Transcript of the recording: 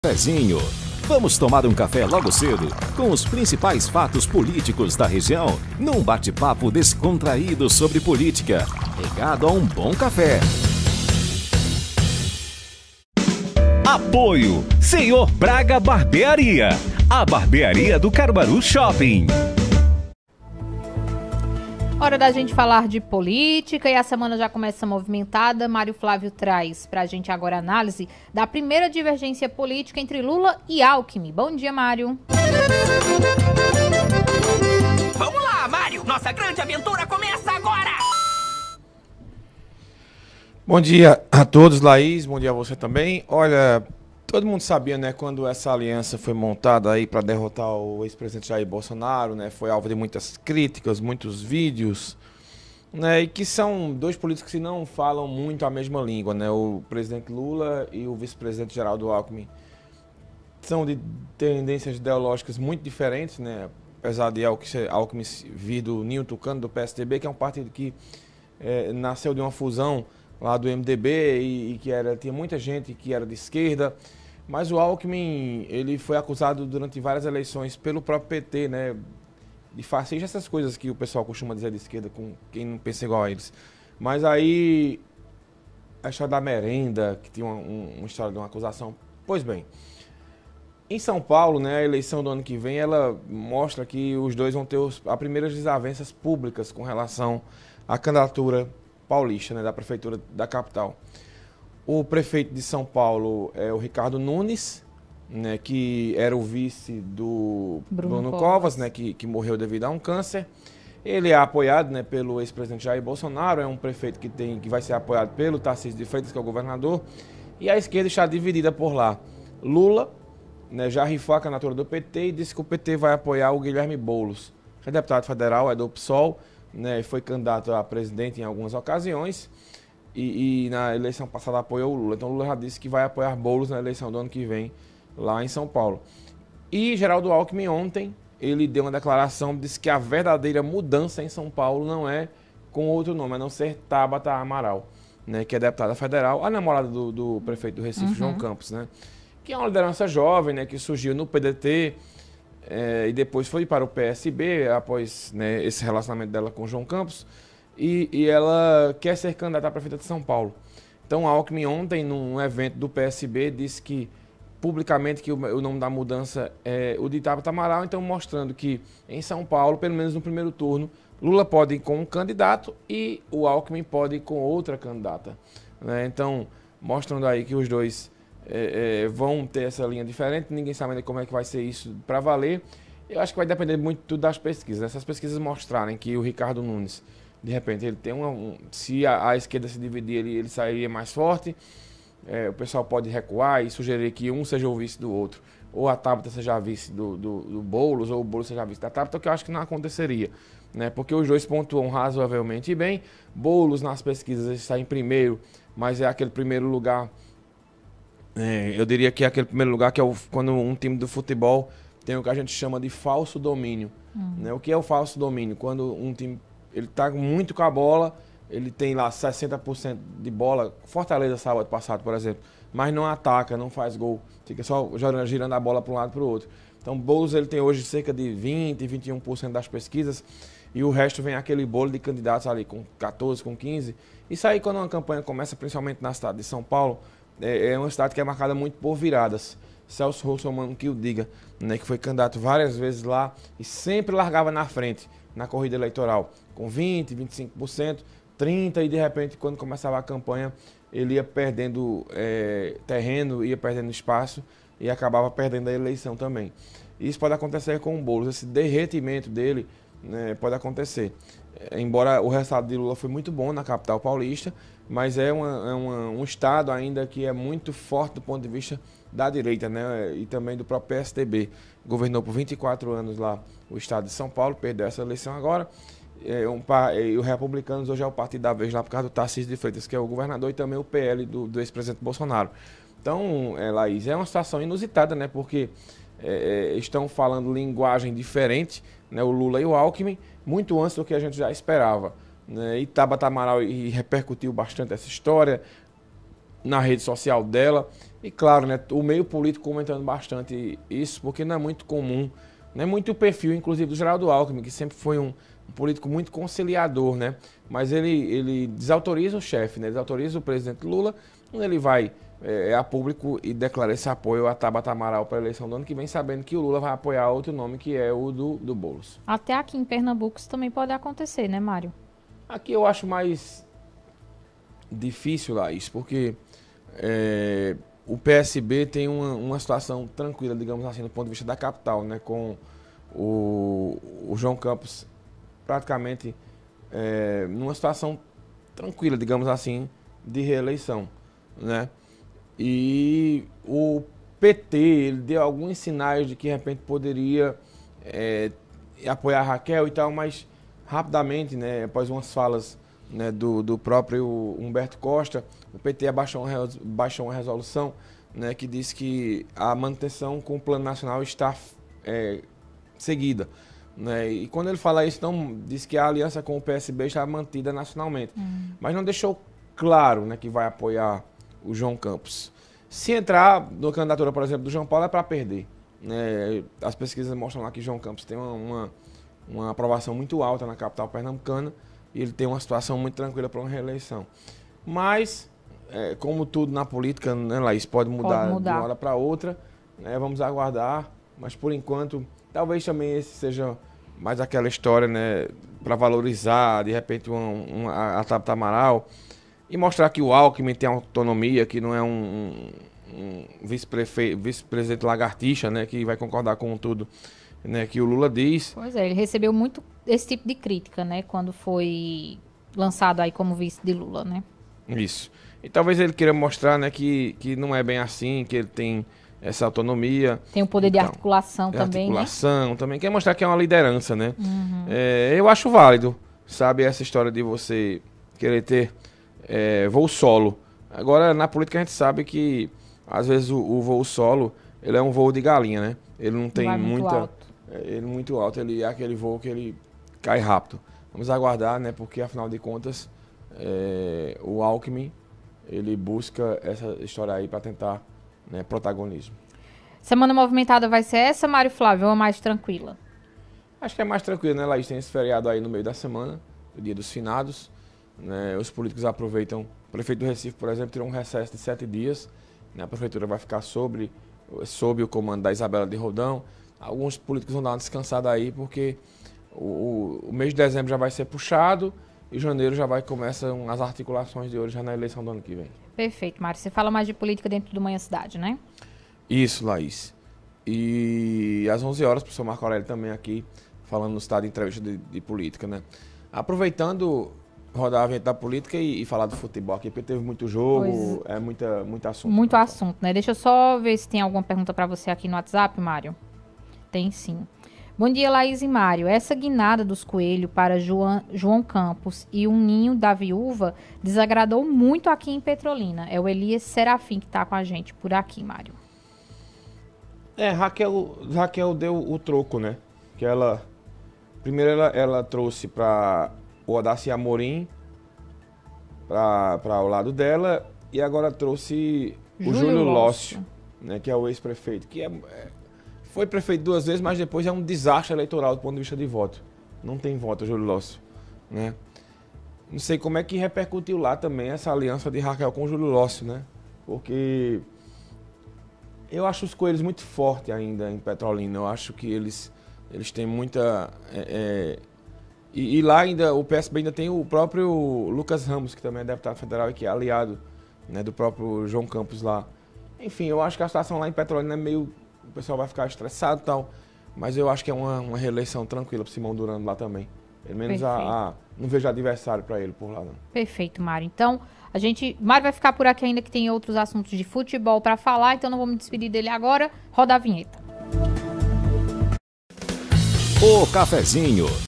Pezinho. Vamos tomar um café logo cedo com os principais fatos políticos da região, num bate-papo descontraído sobre política, regado a um bom café. Apoio Senhor Braga Barbearia, a barbearia do Caruaru Shopping. Hora da gente falar de política e a semana já começa movimentada. Mário Flávio traz pra gente agora a análise da primeira divergência política entre Lula e Alckmin. Bom dia, Mário. Vamos lá, Mário! Nossa grande aventura começa agora! Bom dia a todos, Laís. Bom dia a você também. Olha, todo mundo sabia, né, quando essa aliança foi montada aí para derrotar o ex-presidente Jair Bolsonaro, né, foi alvo de muitas críticas, muitos vídeos, né, e que são dois políticos que não falam muito a mesma língua, né, o presidente Lula e o vice-presidente Geraldo Alckmin são de tendências ideológicas muito diferentes, né, apesar de Alckmin vir do Ninho Tucano, do PSDB, que é um partido que nasceu de uma fusão lá do MDB e que tinha muita gente que era de esquerda, mas o Alckmin, ele foi acusado durante várias eleições pelo próprio PT, né, de fascista, essas coisas que o pessoal costuma dizer de esquerda, com quem não pensa igual a eles. Mas aí, a história da merenda, que tinha uma história de uma acusação. Pois bem, em São Paulo, né, a eleição do ano que vem, ela mostra que os dois vão ter as primeiras desavenças públicas com relação à candidatura paulista, né, da prefeitura da capital. O prefeito de São Paulo é o Ricardo Nunes, né, que era o vice do Bruno Covas, né, que morreu devido a um câncer. Ele é apoiado, né, pelo ex-presidente Jair Bolsonaro, é um prefeito que vai ser apoiado pelo Tarcísio de Freitas, que é o governador, e a esquerda está dividida por lá. Lula, né, já rifou a candidatura do PT e disse que o PT vai apoiar o Guilherme Boulos, que é deputado federal, é do PSOL, né, foi candidato a presidente em algumas ocasiões e na eleição passada apoiou o Lula. Então o Lula já disse que vai apoiar Boulos na eleição do ano que vem lá em São Paulo. E Geraldo Alckmin ontem, ele deu uma declaração, disse que a verdadeira mudança em São Paulo não é com outro nome, a não ser Tabata Amaral, né, que é deputada federal, a namorada do prefeito do Recife, João Campos, né, que é uma liderança jovem, né, que surgiu no PDT, e depois foi para o PSB, após, né, esse relacionamento dela com o João Campos, e ela quer ser candidata a prefeita de São Paulo. Então, a Alckmin ontem, num evento do PSB, disse que, publicamente, que o nome da mudança é o de Tabata Amaral, então mostrando que em São Paulo, pelo menos no primeiro turno, Lula pode ir com um candidato e o Alckmin pode ir com outra candidata, né? Então, mostrando aí que os dois vão ter essa linha diferente, ninguém sabe ainda como é que vai ser isso para valer. Eu acho que vai depender muito das pesquisas. Essas pesquisas mostrarem que o Ricardo Nunes, de repente, ele tem se a esquerda se dividir, ele sairia mais forte, o pessoal pode recuar e sugerir que um seja o vice do outro, ou a Tabata seja a vice do Boulos, ou o Boulos seja a vice da Tabata, o que eu acho que não aconteceria, né? Porque os dois pontuam razoavelmente bem. Boulos nas pesquisas está em primeiro, mas é aquele primeiro lugar. Eu diria que é aquele primeiro lugar que é quando um time do futebol tem o que a gente chama de falso domínio. Né? O que é o falso domínio? Quando um time está muito com a bola, ele tem lá 60% de bola, Fortaleza sábado passado, por exemplo, mas não ataca, não faz gol, fica só girando a bola para um lado e para o outro. Então, Boulos ele tem hoje cerca de 20%, 21% das pesquisas, e o resto vem aquele bolo de candidatos ali com 14%, com 15%. Isso aí, quando uma campanha começa, principalmente na cidade de São Paulo, é uma cidade que é marcada muito por viradas. Celso Russomano que o diga, né, que foi candidato várias vezes lá e sempre largava na frente na corrida eleitoral, com 20%, 25%, 30%, e de repente, quando começava a campanha, ele ia perdendo terreno, ia perdendo espaço e acabava perdendo a eleição também. Isso pode acontecer com o Boulos, esse derretimento dele, né, pode acontecer. Embora o resultado de Lula foi muito bom na capital paulista, mas é um estado ainda que é muito forte do ponto de vista da direita, né, e também do próprio PSDB. Governou por 24 anos lá o estado de São Paulo, perdeu essa eleição agora. E o Republicanos hoje é o partido da vez lá por causa do Tarcísio de Freitas, que é o governador, e também o PL do ex-presidente Bolsonaro. Então, Laís, é uma situação inusitada, né, porque estão falando linguagem diferente, né, o Lula e o Alckmin, muito antes do que a gente já esperava, né? E Tabata Amaral repercutiu bastante essa história. na rede social dela. E claro, né, o meio político comentando bastante isso, porque não é muito comum, não é muito o perfil, inclusive, do Geraldo Alckmin, que sempre foi um político muito conciliador, né? Mas ele desautoriza o chefe, né? Desautoriza o presidente Lula, quando ele vai a público e declara esse apoio a Tabata Amaral para a eleição do ano que vem, sabendo que o Lula vai apoiar outro nome, que é o do Boulos. Até aqui em Pernambuco isso também pode acontecer, né, Mário? Aqui eu acho mais difícil, Laís, porque o PSB tem uma situação tranquila, digamos assim, do ponto de vista da capital, né? Com o João Campos praticamente numa situação tranquila, digamos assim, de reeleição, né? E o PT, ele deu alguns sinais de que de repente poderia apoiar a Raquel e tal, mas rapidamente, né, após umas falas, né, do próprio Humberto Costa, o PT baixou uma resolução, né, que diz que a manutenção com o Plano Nacional está seguida. Né? E quando ele fala isso, não diz que a aliança com o PSB está mantida nacionalmente. Mas não deixou claro, né, que vai apoiar o João Campos. Se entrar na candidatura, por exemplo, do João Paulo, é para perder. Né? As pesquisas mostram lá que João Campos tem uma aprovação muito alta na capital pernambucana e ele tem uma situação muito tranquila para uma reeleição. Mas, como tudo na política, né, Laís, pode mudar de uma hora para outra. Né? Vamos aguardar, mas por enquanto, talvez também esse seja mais aquela história, né, para valorizar, de repente, a Tabata Amaral e mostrar que o Alckmin tem autonomia, que não é um vice-presidente lagartixa, né, que vai concordar com tudo, né, que o Lula diz. Pois é, ele recebeu muito esse tipo de crítica, né, quando foi lançado aí como vice de Lula, né? Isso. E talvez ele queira mostrar, né, que não é bem assim, que ele tem essa autonomia. Tem o poder de articulação também, articulação, né? Também quer mostrar que é uma liderança, né? Eu acho válido, sabe, essa história de você querer ter voo solo. Agora, na política a gente sabe que, às vezes, o voo solo, ele é um voo de galinha, né? Ele não tem ele muito alto, ele é aquele voo que ele cai rápido. Vamos aguardar, né? Porque, afinal de contas, o Alckmin, ele busca essa história aí para tentar, né, protagonismo. Semana movimentada vai ser essa, Mário Flávio, ou mais tranquila? Acho que é mais tranquila, né, Laís? Tem esse feriado aí no meio da semana, o Dia dos Finados. Né? Os políticos aproveitam. O prefeito do Recife, por exemplo, tirou um recesso de 7 dias. Né? A prefeitura vai ficar sob o comando da Isabela de Roldão. Alguns políticos vão dar uma descansada aí, porque o mês de dezembro já vai ser puxado e janeiro já começam as articulações de hoje já na eleição do ano que vem. Perfeito, Mário. Você fala mais de política dentro do Manhã Cidade, né? Isso, Laís. E às 11 horas, o professor Marco Aurélio também aqui, falando no estado de entrevista de política, né? Aproveitando, rodar a vinheta da política e falar do futebol aqui, porque teve muito jogo, muito assunto. Muito assunto, né? Deixa eu só ver se tem alguma pergunta para você aqui no WhatsApp, Mário. Tem sim. Bom dia, Laís e Mário. Essa guinada dos coelhos para João Campos e um ninho da viúva desagradou muito aqui em Petrolina. É o Elias Serafim que está com a gente por aqui, Mário. Raquel deu o troco, né? Que primeiro ela trouxe para o Odaci Amorim para o lado dela e agora trouxe o Júlio Lócio, né? Que é o ex-prefeito, que foi prefeito 2 vezes, mas depois é um desastre eleitoral do ponto de vista de voto. Não tem voto, Júlio Lócio, né? Não sei como é que repercutiu lá também essa aliança de Raquel com o Júlio Lócio, né? Porque eu acho os coelhos muito fortes ainda em Petrolina. Eu acho que eles têm muita... E lá ainda, o PSB ainda tem o próprio Lucas Ramos, que também é deputado federal e que é aliado, né, do próprio João Campos lá. Enfim, eu acho que a situação lá em Petrolina é meio... O pessoal vai ficar estressado e tal, mas eu acho que é uma reeleição tranquila para Simão Durando lá também. Pelo menos não vejo adversário para ele por lá, não. Perfeito, Mário. Então, Mário vai ficar por aqui ainda, que tem outros assuntos de futebol para falar, então não vou me despedir dele agora. Roda a vinheta. O cafezinho.